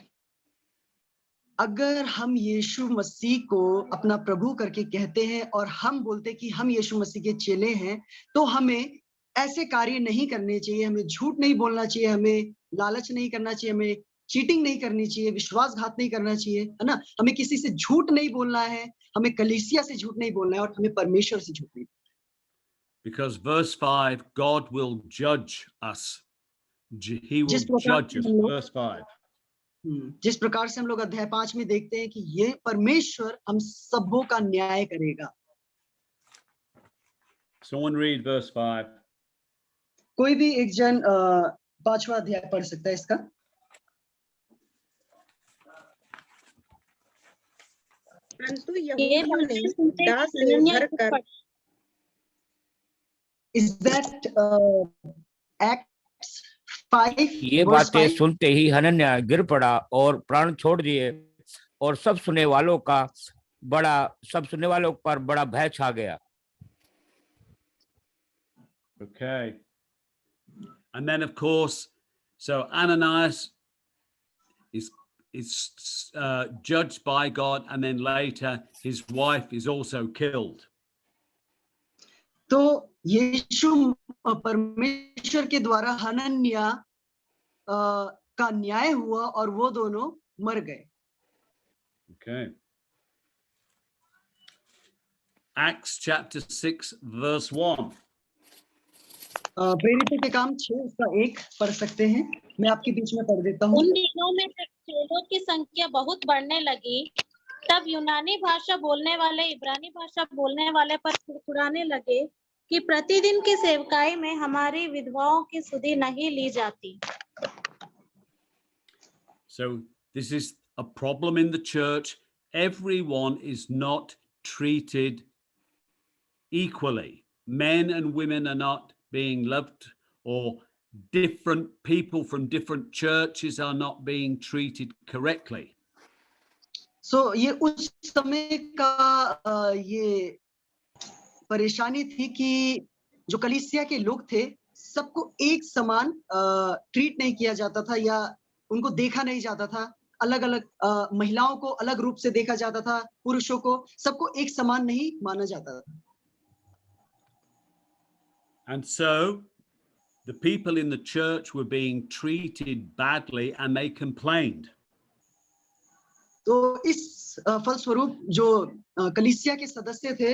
अगर हम यीशु मसीह को अपना प्रभु करके कहते हैं और हम बोलते कि हम यीशु मसीह के चेले हैं, तो हमें ऐसे कार्य नहीं करने चाहिए, हमें झूठ नहीं बोलना चाहिए, हमें लालच नहीं करना चाहिए, हमें चीटिंग नहीं करनी चाहिए, विश्वासघात नहीं करना चाहिए, है ना, हमें किसी से झूठ नहीं बोलना है, हमें कलीसिया से झूठ नहीं बोलना है और हमें परमेश्वर से झूठ नहीं। Because verse 5, God will judge us. He will judge us. Verse 5. जिस प्रकार से हम लोग अध्याय 5 में देखते हैं कि ये परमेश्वर हम सबों का न्याय करेगा। Someone read verse 5. कोई भी एक जन 5वां अध्याय पढ़ सकता है इसका। परंतु यहूदियों ने दास से भरकर Is that Acts 5? ये बातें सुनते ही हनन्याह गिर पड़ा और प्राण छोड़ दिए और सब सुनने वालों पर बड़ा भय छा गया। Okay. And then of course, so Ananias is judged by God, and then later his wife is also killed. तो यीशु परमेश्वर के द्वारा हनन्याह का न्याय हुआ और वो दोनों मर गए। Okay. Acts chapter 6 verse 1. प्रेरितों के काम 6:1 पढ़ सकते हैं, मैं आपके बीच में पढ़ देता हूँ। उन दिनों में जब चेलों की संख्या बहुत बढ़ने लगी, तब यूनानी भाषा बोलने वाले इब्रानी भाषा बोलने वाले पर फुड़फुड़ाने लगे कि प्रतिदिन की सेवकाई में हमारी विधवाओं की सुधि नहीं ली जाती। So this is a problem in the church. Everyone is not treated equally. Men and women are not being loved, or different people from different churches are not being treated correctly. So ये उस समय का ये परेशानी थी कि जो कलीसिया के लोग थे सबको एक समान ट्रीट नहीं किया जाता था या उनको देखा नहीं जाता था अलग अलग महिलाओं को अलग रूप से देखा जाता था, पुरुषों को, सबको एक समान नहीं माना जाता था। And so the people in the church were being treated badly and they complained. तो इस फलस्वरूप जो कलीसिया के सदस्य थे,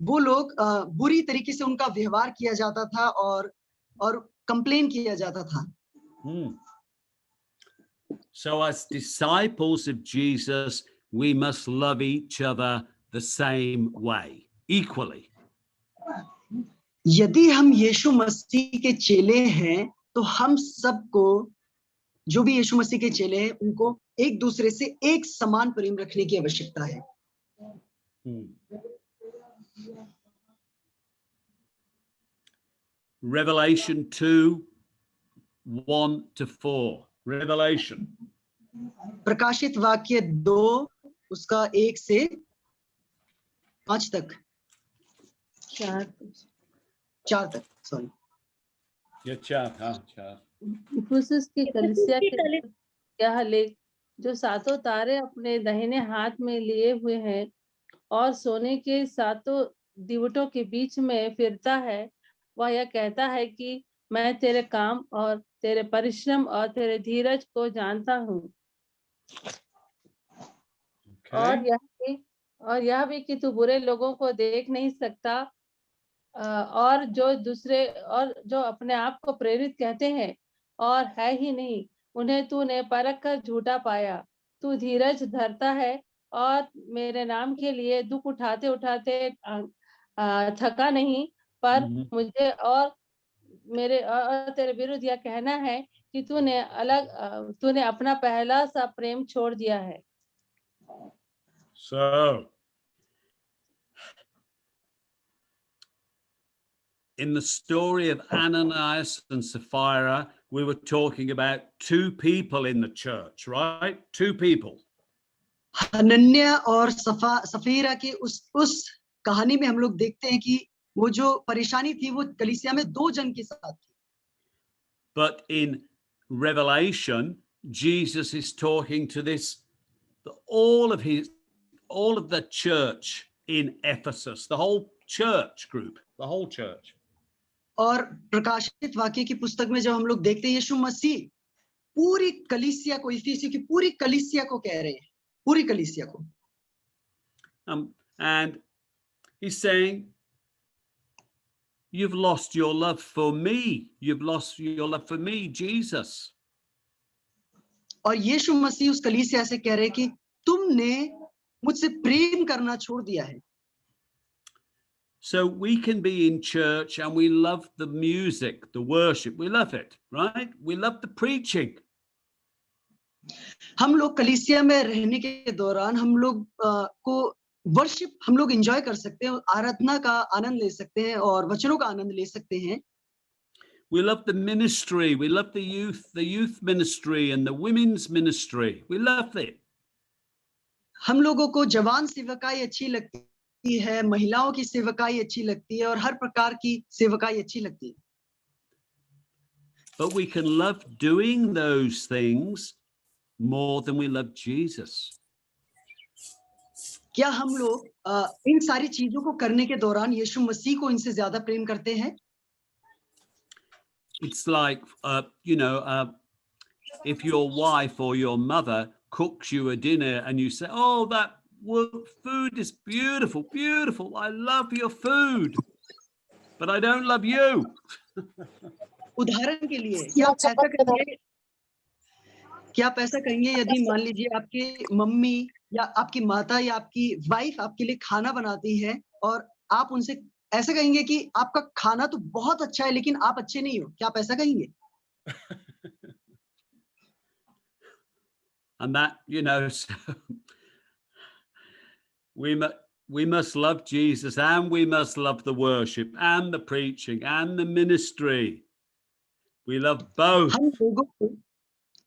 वो लोग बुरी तरीके से उनका व्यवहार किया जाता था और कंप्लेन किया जाता था। So as disciples of Jesus, we must love each other the same way, equally. यदि हम यीशु मसीह के चेले हैं, तो हम सबको, जो भी यीशु मसीह के चेले हैं, उनको एक दूसरे से एक समान प्रेम रखने की आवश्यकता है। Revelation 2:1-4. Revelation. प्रकाशित वाक्य 2 उसका 1 से 5 तक, 4 तक, सॉरी। इफिसुस की कलीसिया के यह लेख, जो सातों तारे अपने दाहिने हाथ में लिए हुए हैं और सोने के सातों दीवटों के बीच में फिरता है, वह यह कहता है कि मैं तेरे काम और तेरे परिश्रम और तेरे धीरज को जानता हूँ। और यह भी कि तू बुरे लोगों को देख नहीं सकता, और जो अपने आप को प्रेरित कहते हैं और है ही नहीं, उन्हें तूने परख कर झूठा पाया। तू धीरज धरता है और मेरे नाम के लिए दुख उठाते उठाते थका नहीं, पर मुझे और तेरे विरुद्ध यह कहना है कि तूने अपना पहला सा प्रेम छोड़ दिया है। So in the story of Ananias and Sapphira, we were talking about two people in the church, right? Two people. Hananya और सफीरा के उस कहानी में हम लोग देखते हैं कि वो जो परेशानी थी वो कलीसिया में 2 जन के साथ थी। But in Revelation, Jesus is talking to all of the church in Ephesus, the whole church group, the whole church. और प्रकाशित वाक्य की पुस्तक में जब हम लोग देखते हैं, यीशु मसीह पूरी कलीसिया को, इफिसी की पूरी कलीसिया को कह रहे हैं, पूरी कलीसिया को। And he's saying, you've lost your love for me. You've lost your love for me, Jesus. और यीशु मसीह उस कलीसिया से कह रहे हैं कि तुमने मुझसे प्रेम करना छोड़ दिया है। So we can be in church and we love the music, the worship. We love it, right? We love the preaching. हम लोग कलीसिया में रहने के दौरान हम लोग को वर्शिप हम लोग एंजॉय कर सकते हैं, आराधना का आनंद ले सकते हैं और वचनों का आनंद ले सकते हैं। We love the ministry. We love the youth ministry and the women's ministry. We love it. हम लोगों को जवान सेवकाई अच्छी लगती है, महिलाओं की सेवकाई अच्छी लगती है और हर प्रकार की सेवकाई अच्छी लगती है। But we can love doing those things more than we love Jesus. क्या हम लोग इन सारी चीजों को करने के दौरान यीशु मसीह को इनसे ज्यादा प्रेम करते हैं? It's like, if your wife or your mother cooks you a dinner and you say, oh, that food is beautiful, beautiful. I love your food, but I don't love you. उदाहरण के लिए क्या आप ऐसा कहेंगे यदि मान लीजिए आपके मम्मी या आपकी माता या आपकी वाइफ आपके लिए खाना बनाती है और आप उनसे ऐसा कहेंगे कि आपका खाना तो बहुत अच्छा है लेकिन आप अच्छे नहीं हो, क्या आप ऐसा कहेंगे? And that, so we must love Jesus and we must love the worship and the preaching and the ministry. We love both. हम लोगों को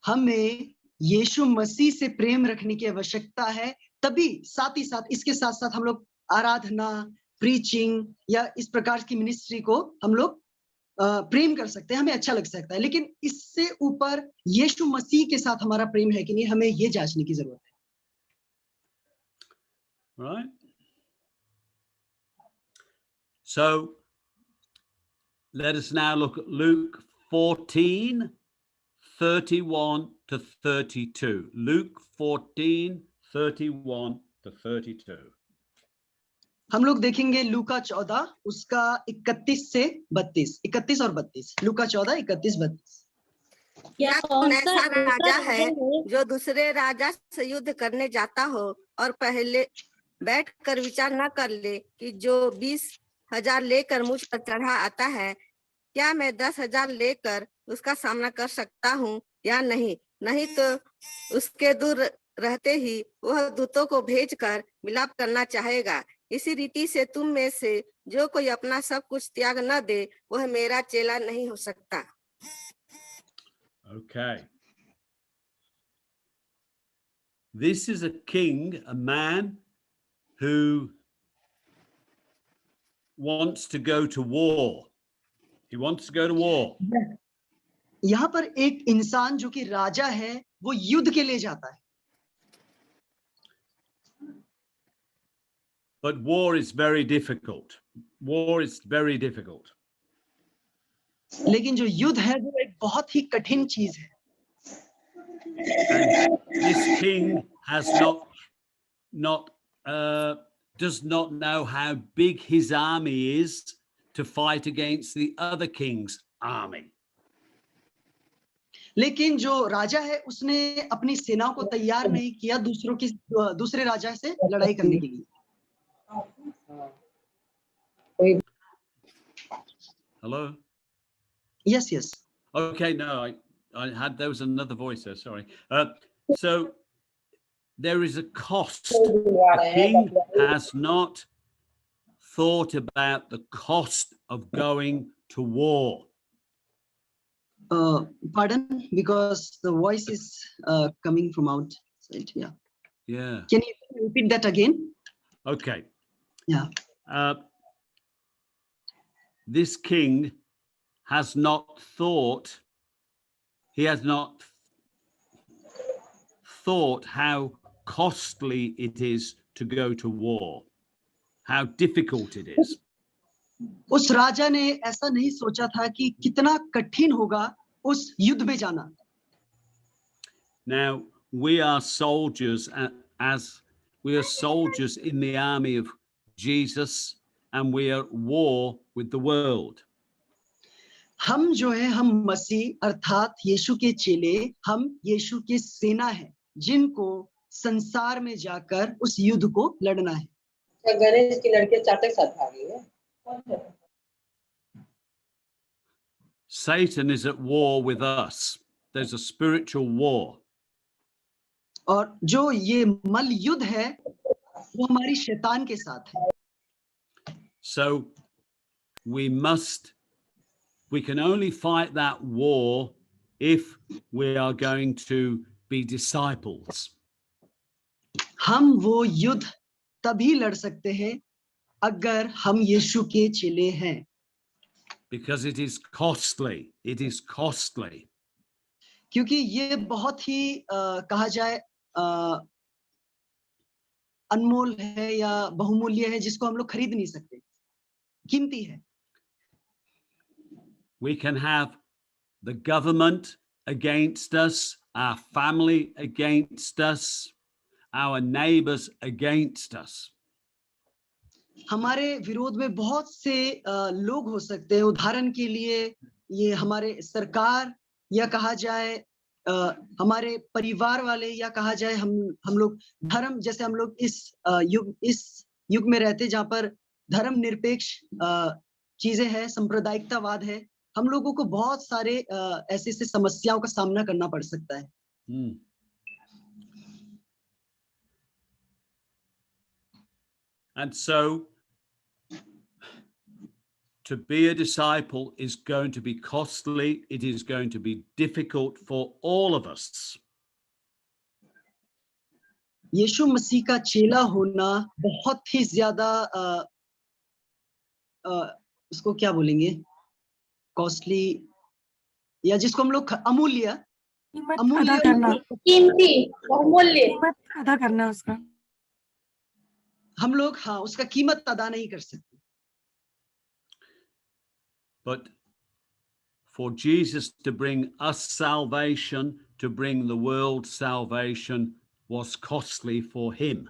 हमें यीशु मसीह से प्रेम रखने की आवश्यकता है, तभी साथ ही साथ इसके साथ साथ हम लोग आराधना, प्रीचिंग या इस प्रकार की मिनिस्ट्री को हम लोग प्रेम कर सकते हैं, हमें अच्छा लग सकता है, लेकिन इससे ऊपर यीशु मसीह के साथ हमारा प्रेम है कि नहीं, हमें ये जांचने की जरूरत है। Right? So let us now look at Luke 14, 31 to 32. Luke 14, 31 to 32. हम लोग देखेंगे लूका 14 उसका 31 से 32, 31 और 32। लूका 14, 31, 32। क्या कौन ऐसा राजा है जो दूसरे राजा से युद्ध करने जाता हो और पहले बैठकर विचार न कर ले कि जो 20,000 लेकर मुझ पर चढ़ा आता है, क्या मैं 10,000 लेकर उसका सामना कर सकता हूँ या नहीं? नहीं तो उसके दूर रहते ही वह दूतों को भेजकर मिलाप करना चाहेगा। इसी रीति से तुम में से जो कोई अपना सब कुछ त्याग न दे, वह मेरा चेला नहीं हो सकता। Okay. This is a king, a man who wants to go to war. He wants to go to war. यहाँ पर एक इंसान जो कि राजा है, वो युद्ध के लिए जाता है। But war is very difficult. War is very difficult. लेकिन जो युद्ध है वो एक बहुत ही कठिन चीज है। And this king has does not know how big his army is to fight against the other king's army. लेकिन जो राजा है उसने अपनी सेना को तैयार नहीं किया दूसरे राजा से लड़ाई करने के लिए। Hello? Yes, yes. Okay, no, there was another voice there, sorry. So there is a cost. The king has not thought about the cost of going to war. Pardon, because the voice is coming from outside. Yeah. Yeah. Can you repeat that again? Okay. Yeah. This king has not thought. He has not thought how costly it is to go to war, how difficult it is. उस राजा ने ऐसा नहीं सोचा था कि कितना कठिन होगा उस युद्ध में जाना। Now we are soldiers, we are soldiers in the army of Jesus, and we are at war with the world. हम जो है, हम मसीह अर्थात यीशु के चेले, हम यीशु की सेना है जिनको संसार में जाकर उस युद्ध को लड़ना है। गणेश की लड़के चाटे साथ आ गई है। Satan is at war with us. There's a spiritual war. और जो ये मल युद्ध है वो हमारी शैतान के साथ है। So we can only fight that war if we are going to be disciples. हम वो युद्ध तभी लड़ सकते हैं अगर हम यीशु के चेले हैं। Because it is costly. It is costly. क्योंकि ये बहुत ही कहा जाए अनमोल है या बहुमूल्य है, जिसको हम लोग खरीद नहीं सकते, कीमती है। We can have the government against us, our family against us, our neighbors against us. हमारे विरोध में बहुत से लोग हो सकते हैं। उदाहरण के लिए ये हमारे सरकार, या कहा जाए हमारे परिवार वाले, या कहा जाए हम लोग धर्म, जैसे हम लोग इस युग में रहते जहाँ पर धर्म निरपेक्ष चीजें हैं, सांप्रदायिकतावाद है, हम लोगों को बहुत सारे ऐसे समस्याओं का सामना करना पड़ सकता है। And so to be a disciple is going to be costly. It is going to be difficult for all of us. यीशु मसीह का चेला होना बहुत ही ज्यादा उसको क्या बोलेंगे, कॉस्टली या जिसको हम लोग अमूल्य कीमत अमूल्य अदा करना, कीमती बहुमूल्य कीमत अदा करना उसका। हम लोग हाँ उसका कीमत अदा नहीं कर सकते। But for Jesus to bring us salvation, to bring the world salvation, was costly for him.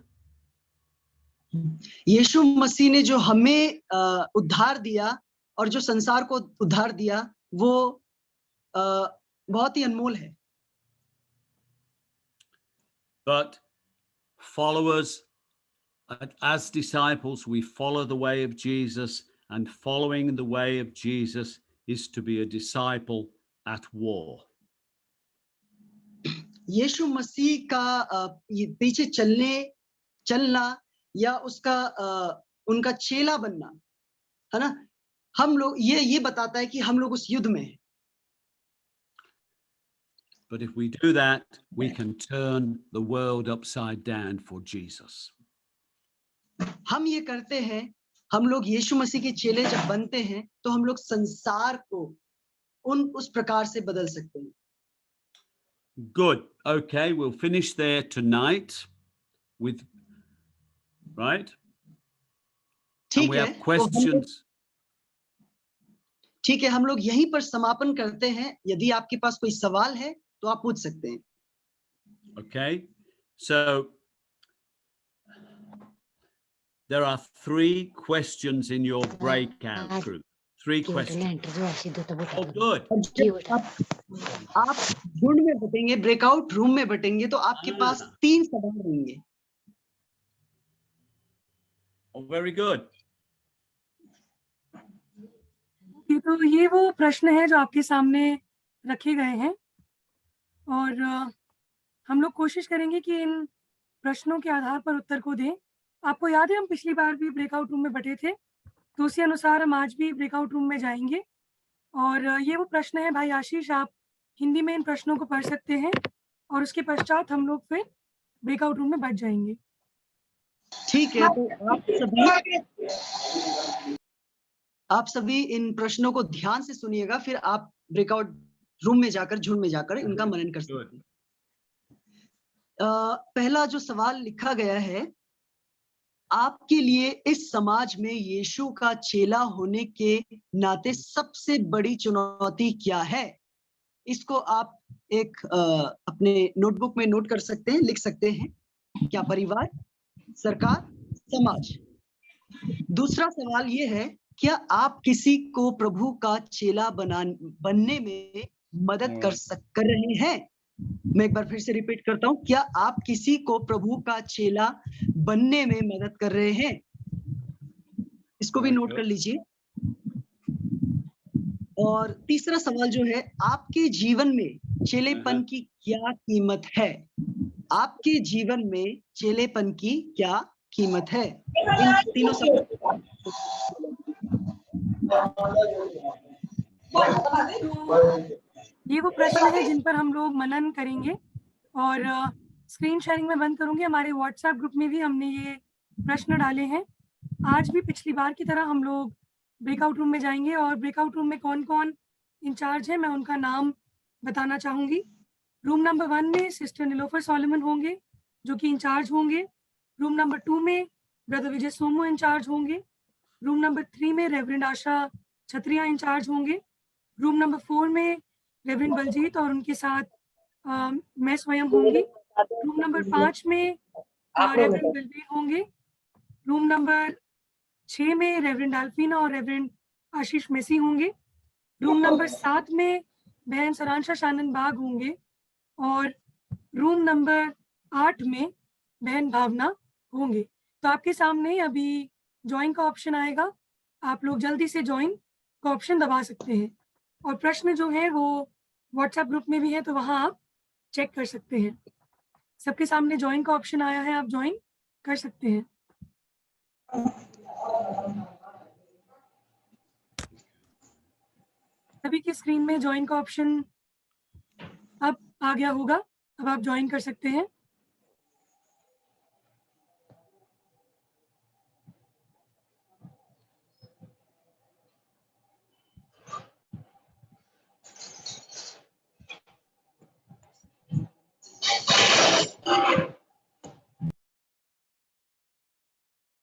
यीशु मसीह ने जो हमें उद्धार दिया और जो संसार को उद्धार दिया वो बहुत ही अनमोल है। But followers, as disciples, we follow the way of Jesus, and following the way of Jesus is to be a disciple at war. यीशु मसीह का पीछे चलना या उसका उनका चेला बनना, है ना, हम लोग ये बताता है कि हम लोग उस युद्ध में हैं। But if we do that, we can turn the world upside down for Jesus. हम ये करते हैं, हम लोग यीशु मसीह के चेले जब बनते हैं तो हम लोग संसार को उस प्रकार से बदल सकते हैं। Good. Okay, we'll finish there tonight with, right? And we have questions. ठीक है, हम लोग यहीं पर समापन करते हैं। यदि आपके पास कोई सवाल है तो आप पूछ सकते हैं। Okay, so there are 3 questions in your breakout group. 3 questions. Oh, good. आप झुंड में बटेंगे, ब्रेकआउट रूम में बटेंगे तो आपके पास 3 सवाल रहेंगे। Oh, very good. तो ये वो प्रश्न है जो आपके सामने रखे गए हैं और हम लोग कोशिश करेंगे कि इन प्रश्नों के आधार पर उत्तर को दें। आपको याद है हम पिछली बार भी ब्रेकआउट रूम में बटे थे, तो उसी अनुसार हम आज भी ब्रेकआउट रूम में जाएंगे। और ये वो प्रश्न है भाई आशीष, आप हिंदी में इन प्रश्नों को पढ़ सकते हैं और उसके पश्चात हम लोग फिर ब्रेकआउट रूम में बच जाएंगे। ठीक है, तो आप सभी इन प्रश्नों को ध्यान से सुनिएगा, फिर आप ब्रेकआउट रूम में जाकर झुंड में जाकर इनका मनन कर सकते हैं। पहला जो सवाल लिखा गया है, आपके लिए इस समाज में यीशु का चेला होने के नाते सबसे बड़ी चुनौती क्या है? इसको आप एक अपने नोटबुक में नोट कर सकते हैं, लिख सकते हैं। क्या परिवार, सरकार, समाज? दूसरा सवाल ये है, क्या आप किसी को प्रभु का चेला बनने में मदद कर रहे हैं? मैं एक बार फिर से रिपीट करता हूं, क्या आप किसी को प्रभु का चेला बनने में मदद कर रहे हैं? इसको भी नोट कर लीजिए। और तीसरा सवाल जो है, आपके जीवन में चेलेपन की क्या कीमत है? आपके जीवन में चेलेपन की क्या कीमत है? इन तीनों सवाल ये वो प्रश्न है जिन पर हम लोग मनन करेंगे और स्क्रीन शेयरिंग में बंद करूंगी। हमारे व्हाट्सएप ग्रुप में भी हमने ये प्रश्न डाले हैं। आज भी पिछली बार की तरह हम लोग ब्रेकआउट रूम में जाएंगे और ब्रेकआउट रूम में कौन कौन इंचार्ज है मैं उनका नाम बताना चाहूंगी। रूम नंबर 1 में सिस्टर नीलोफर सोलोमन होंगे जो कि इंचार्ज होंगे। रूम नंबर 2 में ब्रदर विजय सोमू इंचार्ज होंगे। रूम नंबर 3 में रेवरेंड आशा छत्रिया इंचार्ज होंगे। रूम नंबर 4 में रेवरेंड बलजीत और उनके साथ मैं स्वयं होंगी। रूम नंबर 5 में रेवरेंड बलबीर होंगे। रूम नंबर 6 में रेवरेंड अल्फीना और रेवरेंड आशीष मेसी होंगे। रूम नंबर 7 में बहन सरांशा शानन बाग होंगे और रूम नंबर 8 में बहन भावना होंगे। तो आपके सामने अभी ज्वाइन का ऑप्शन आएगा, आप लोग जल्दी से ज्वाइन का ऑप्शन दबा सकते हैं और प्रश्न जो है वो व्हाट्सएप ग्रुप में भी है तो वहां आप चेक कर सकते हैं। सबके सामने ज्वाइन का ऑप्शन आया है, आप ज्वाइन कर सकते हैं। सभी की स्क्रीन में ज्वाइन का ऑप्शन अब आ गया होगा, अब आप ज्वाइन कर सकते हैं।